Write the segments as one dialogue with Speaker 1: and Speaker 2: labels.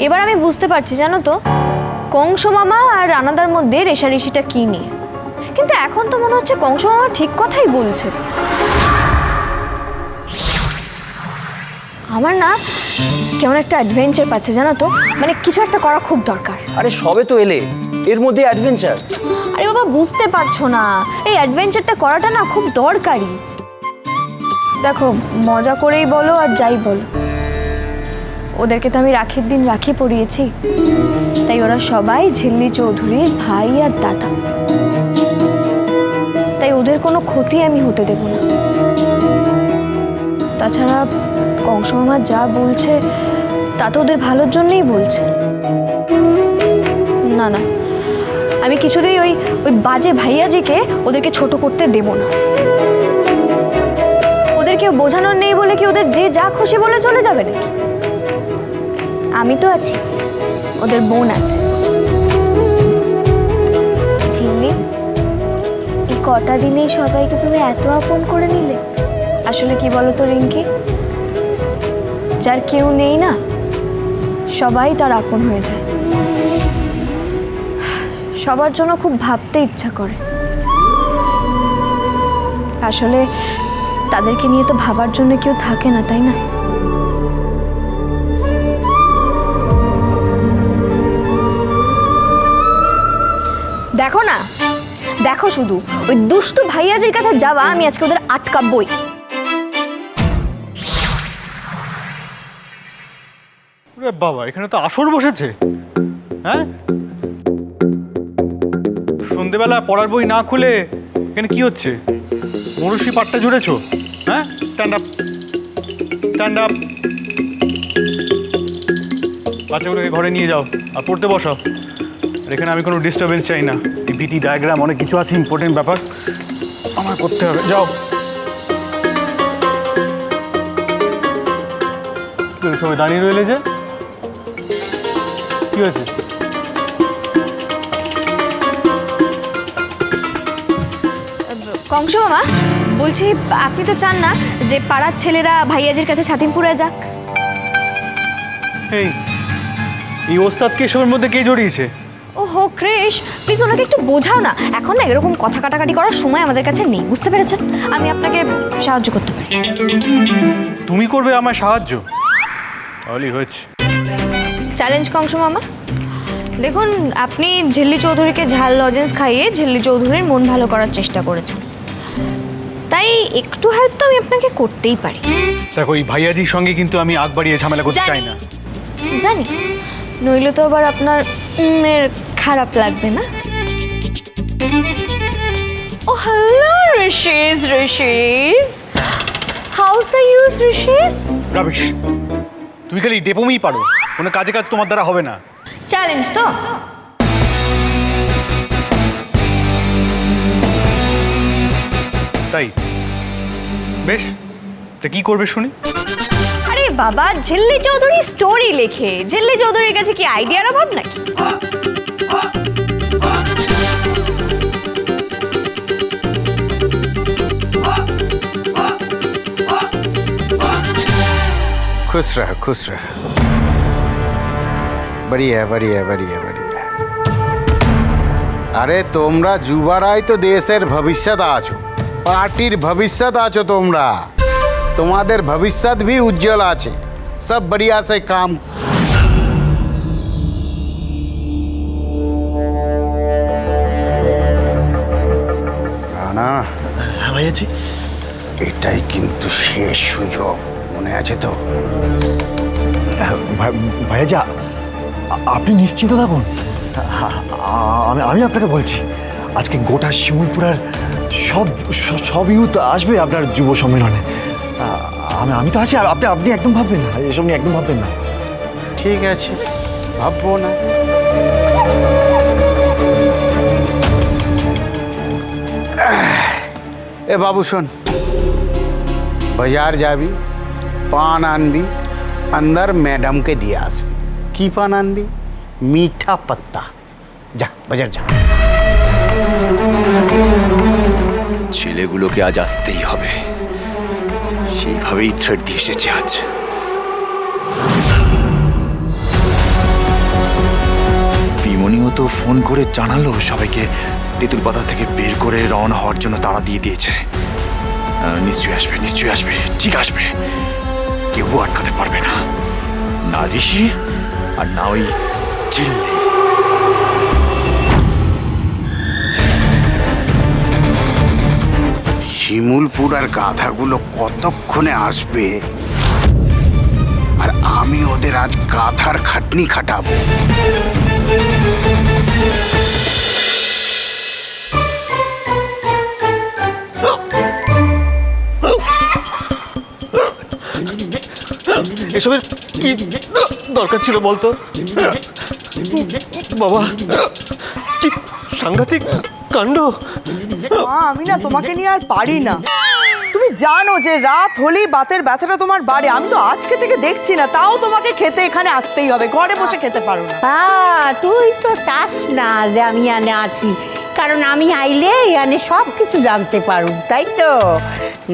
Speaker 1: এবার আমি বুঝতে পারছি জানো তো, কংস মামা আর রানাদার মধ্যে রেষারেষিটা কি নিয়ে। কিন্তু এখন তো মনে হচ্ছে কংস মামা ঠিক কথাই বলছে। আমার না কেমন একটা অ্যাডভেঞ্চার পাচ্ছে জানো তো, মানে কিছু একটা করা খুব দরকার।
Speaker 2: আরে সবে তো এলে, এর মধ্যে অ্যাডভেঞ্চার?
Speaker 1: আরে বাবা বুঝতে পারছো না, এই অ্যাডভেঞ্চারটা করাটা না খুব দরকারি। দেখো, মজা করেই বলো আর যাই বলো, ওদেরকে তো আমি রাখির দিন রাখি পরিয়েছি, তাই ওরা সবাই ঝিল্লি চৌধুরীর ভাই আর দাদা, তাই ওদের কোনো ক্ষতি আমি হতে দেব না। তাছাড়া কংস মামা যা বলছে তা তো ওদের ভালোর জন্যই বলছে। না না, আমি কিছুতেই ওই বাজে ভাইয়াজিকে ওদেরকে ছোট করতে দেব না। ওদেরকে বোঝানোর নেই বলে কি ওদের যে যা খুশি বলে চলে যাবে নাকি? আমি তো আছি, ওদের বোন আছে। ঝিল্লি, এই কটা দিনেই সবাইকে তুমি এত আপন করে নিলে। আসলে কি বলো তো রিঙ্কি, যার কেউ নেই না, সবাই তার আপন হয়ে যায়। সবার জন্য খুব ভাবতে ইচ্ছা করে, আসলে তাদেরকে নিয়ে তো ভাবার জন্য কেউ থাকে না, তাই না? দেখো না, দেখো শুধু ওই দুষ্টু ভাইয়াজির কাছে যাওয়া আমি আজকে ওদের আটকাবই।
Speaker 3: বাবা, এখানে তো আসর বসেছে। হ্যাঁ, সন্ধেবেলা পড়ার বই না খুলে এখানে কি হচ্ছে? মরুষি পাট্টা জুড়েছো? হ্যাঁ, স্ট্যান্ড আপ, স্ট্যান্ড আপ। বাচ্চাগুলোকে ঘরে নিয়ে যাও আর পড়তে বসাও। আর এখানে আমি কোনো ডিস্টারবেন্স চাই না। পিপিটি, ডায়াগ্রাম, অনেক কিছু আছে, ইম্পর্টেন্ট ব্যাপার আমার করতে হবে। যাও। সবাই দাঁড়িয়ে রইলে যে, কি হয়েছে?
Speaker 1: কংস মামা বলছি, আপনি তো চান না যে পাড়ার ছেলেরা ভাইয়াজির কাছে ছাতিমপুরে যাক?
Speaker 3: এই ওস্তাদকে এসবের মধ্যে কে জড়িয়েছে?
Speaker 1: ওহো ক্রিশ, প্লিজ ওনাকে একটু বোঝাও না। এখন না এরকম কথা কাটাকাটি করার সময় আমাদের কাছে নেই, বুঝতে পেরেছেন? আমি আপনাকে সাহায্য করতে পারি।
Speaker 3: তুমি করবে আমার সাহায্য? তাহলেই হয়েছে।
Speaker 1: চ্যালেঞ্জ কংস মামা। দেখুন, আপনি ঝিল্লি চৌধুরীকে ঝাল লজেন্স খাইয়ে ঝিল্লি চৌধুরীর মন ভালো করার চেষ্টা করেছেন, তাই একটু হেল্প তো আমি আপনাকে করতেই পারি।
Speaker 3: দেখো, এই ভাইয়াজির সঙ্গে কিন্তু আমি আগ বাড়িয়ে ঝামেলা করতে চাই না।
Speaker 1: জানি, নইলে তো আবার আপনার এর খারাপ লাগবে না। ও হ্যালো ঋষিস, ঋষিস, হাউস দ্য ইউজ ঋষিস?
Speaker 3: রাবিশ, তুমি খালি ডেপোমেই পারো, কোনো কাজে কাজ তোমার দ্বারা হবে না।
Speaker 1: চ্যালেঞ্জ তো?
Speaker 3: তাই বেশ, তা কি করবে শুনি?
Speaker 1: আরে বাবা, ঝিল্লি চৌধুরী স্টোরি লেখে, ঝিল্লি চৌধুরীর কাছে কি আইডিয়ার অভাব নাকি?
Speaker 4: खुश रह, खुश रह। बढ़िया बढ़िया बढ़िया बढ़िया। अरे তোমরা যুবরাই তো দেশের ভবিষ্যৎ আছো, পার্টির ভবিষ্যৎ আছো তোমরা। তোমাদের ভবিষ্যৎ भी उज्जवल আছে। सब बढ़िया से काम। রানা।
Speaker 5: হ্যাঁ ভাইয়াজি।
Speaker 4: এটাই কিন্তু শেষ সুযোগ, মনে আছে তো?
Speaker 5: ভাইয়াজি, আপনি নিশ্চিন্ত থাকুন। আমি আপনাকে বলছি, আজকে গোটা শিমুলপুরার সব ইউথ আসবে আপনার যুব সম্মেলনে। আমি তো আছি, আপনি একদম ভাববেন না, এসব নিয়ে একদম ভাববেন না।
Speaker 4: ঠিক আছে, ভাববো না। এ বাবু শোন, বাজার যাবি, পান আনবি, अंदर मैडम के दिए আসবি। কি পান আনবি? মিঠা পাত্তা। যা বাজার যা।
Speaker 6: ছেলেগুলোকে আজ আসতেই হবে, সেইভাবেই থ্রেট দিয়ে এসেছে আজ।
Speaker 5: তো ফোন করে জানালো সবাইকে তেঁতুল পাতা থেকে বের করে রওনা হওয়ার জন্য তাড়া দিয়ে দিয়েছে। নিশ্চয়ই আসবে, নিশ্চয়ই আসবে, ঠিক আসবে। কেউ আটকাতে পারবে না, না ঋষি আর না ওই চিল্লি।
Speaker 4: শিমুলপুর আর গাধাগুলো কতক্ষণে আসবে, আর আমি ওদের আজ গাধার খাটনি খাটাবো।
Speaker 5: এসবের কি দরকার ছিল বলতো বাবা? কি সাংঘাতিক কাণ্ড!
Speaker 6: মা, আমি না তোমাকে নিয়ে আর পারি না। তুমি জানো যে রাত হলেই বাতের ব্যথাটা তোমার বাড়ে। আমি তো আজকে থেকে দেখছি না, তাও তোমাকে খেতে এখানে আসতেই হবে। ঘরে বসে খেতে পারো না।
Speaker 7: তুই তো চাস না যে আমি এখানে আসি, কারণ আমি আইলে এখানে সব কিছু জানতে পারুম, তাই তো?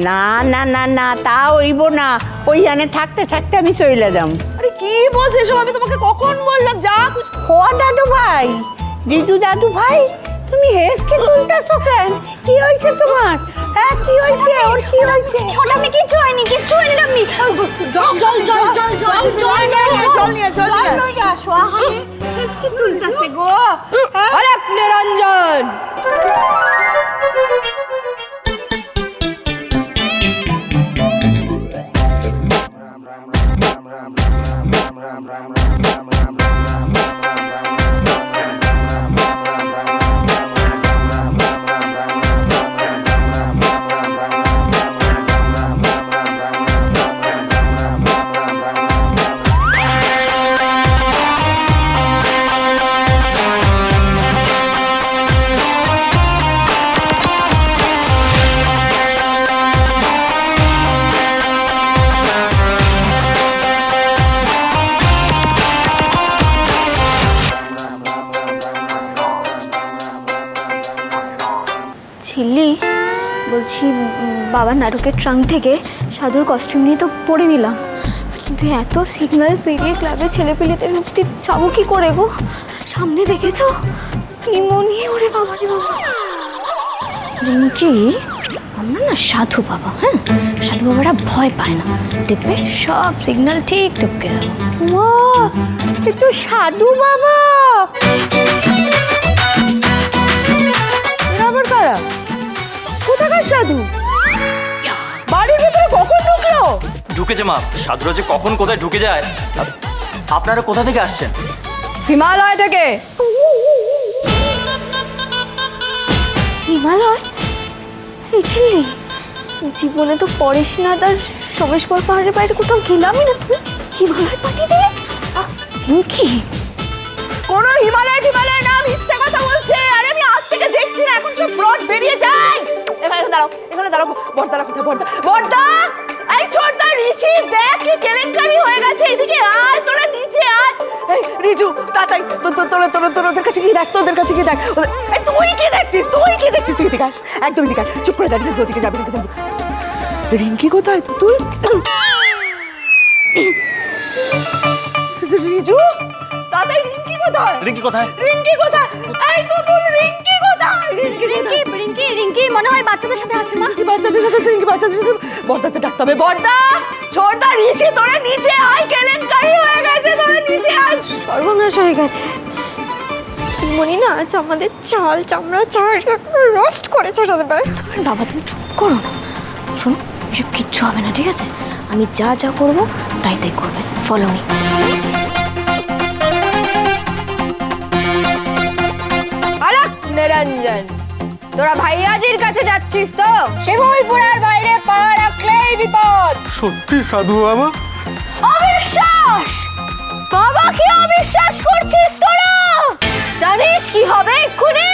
Speaker 7: না না না না, তা হইব না। ওইখানে থাকতে থাকতে আমি চলে যাম।
Speaker 6: আরে কি বলছো এসব? আমি তোমাকে কখন বললাম যা কিছু।
Speaker 7: ও দাদু ভাই, রিজু দাদু ভাই, তুমি হেসকে তুলতেছো কেন? কি হয়েছে তোমার? হ্যাঁ, কি হয়েছে? ওর কি হয়েছে?
Speaker 1: ওটা আমি কিচ্ছু হয়নি, কিচ্ছু হয়নি আমি।
Speaker 6: জল নিয়ে
Speaker 7: আসো। হেসকে তুলতেছে গো।
Speaker 1: অনেক নিরঞ্জন, ঝিল্লি বলছি, বাবা নাটকের ট্রাঙ্ক থেকে সাধুর কস্টিউম নিয়ে তো পরে নিলাম, কিন্তু এত সিগন্যাল পেরিয়ে ক্লাবে ছেলেপেলেদের মুক্তি যাবো কি করে গো? সামনে দেখেছো ইমনি? ওরে বাবা রে বাবা! রিঙ্কি, আমরা না সাধু বাবা, হ্যাঁ, সাধু বাবারা ভয় পায় না, দেখবে সব সিগন্যাল ঠিক টপকে যাবো।
Speaker 7: ও, এ তো সাধু বাবা।
Speaker 6: আবার কারা? কোথাকার সাধু? বাড়ির ভিতরে কখন ঢুকলো?
Speaker 2: ঢুকেছে মা। সাধুরা যে কখন কোথায় ঢুকে যায়। আপনারা কোথা থেকে আসছেন?
Speaker 1: হিমালয় থেকে। হিমালয়? এই ঝিল্লি, জীবনে তো পড়িস না, তার সোমেশ্বর পাহাড়ের বাইরে কোথাও গেলামই না, তুমি হিমালয় পাঠিয়ে দিলে? কি
Speaker 6: কোন হিমালয় টিমালয় না, মিথ্যে কথা বলছে। আরে আমি আজ থেকে দেখছি না, এখন সব ফ্রড বেরিয়ে যায়। এখানে দাঁড়াও, এখানে দাঁড়াও। বর্দারা কোথায়? বর্দা, এই ছোটদা, ঋষি দেখ কি কেলেঙ্কারি হয়ে গেছে। এদিকে আয়, তোরা নিচে আয়। এই রিজু, তাতাই তোদের কাছে কি দেখ, তোদের কাছে কি দেখ। এই তুই কি দেখছিস? তুই এদিকে আয়, একদম এদিকে আয়। চুপ করে দাঁড়িয়ে থাকবি, ওদিকে যাবি না কিন্তু। রিঙ্কি কোথায়? তুই রিজু, তাতাই রিঙ্কি কোথায়?
Speaker 2: রিঙ্কি কোথায়?
Speaker 6: রিঙ্কি কোথায়? এই তো তুই, রিঙ্কি কোথায়?
Speaker 1: রিঙ্কি মনে হয় বাচ্চাদের সাথে আছে মা।
Speaker 6: বাচ্চাদের সাথে বর্দাতে ডাকতে হবে। বর্দা, ছোটদা, ঋষি, তোরা নিচে আয়, কেলেঙ্কারি হয়ে গেছে, তোরা নিচে আয়।
Speaker 1: সর্বনাশ হয়ে গেছে। মনি না আজ আমাদের চাল চামড়া রোস্ট করেছে সবাই। বাবা তুমি চুপ করো না, শোনো, এসব কিচ্ছু হবে না, ঠিক আছে? আমি যা যা করবো তাই তাই করবে, ফলো মি। আলাক নিরঞ্জন, তোরা ভাইয়াজির কাছে যাচ্ছিস তো? শিমুলপুরের বাইরে পা রাখলেই বিপদ।
Speaker 3: সত্যি সাধু বাবা?
Speaker 1: অবিশ্বাস! বাবাকে অবিশ্বাস করছিস তোরা? জানিস কি হবে এক্ষুনি?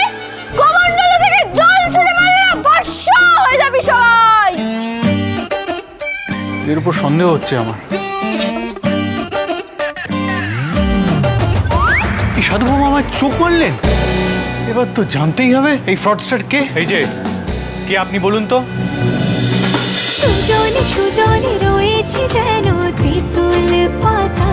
Speaker 1: কমণ্ডল থেকে জল ছুড়ে মারলে না বর্ষা হয়ে যাবি সবাই।
Speaker 3: এর উপর সন্দেহ হচ্ছে আমার। এই সাধু বাবা আমার চোখ মারলেন। এবার তো জানতেই হবে এই ফ্রডস্টার কে। এই যে কে আপনি বলুন তো?
Speaker 8: সুজনে সুজনে রয়েছে যেন তেঁতুল পাতা।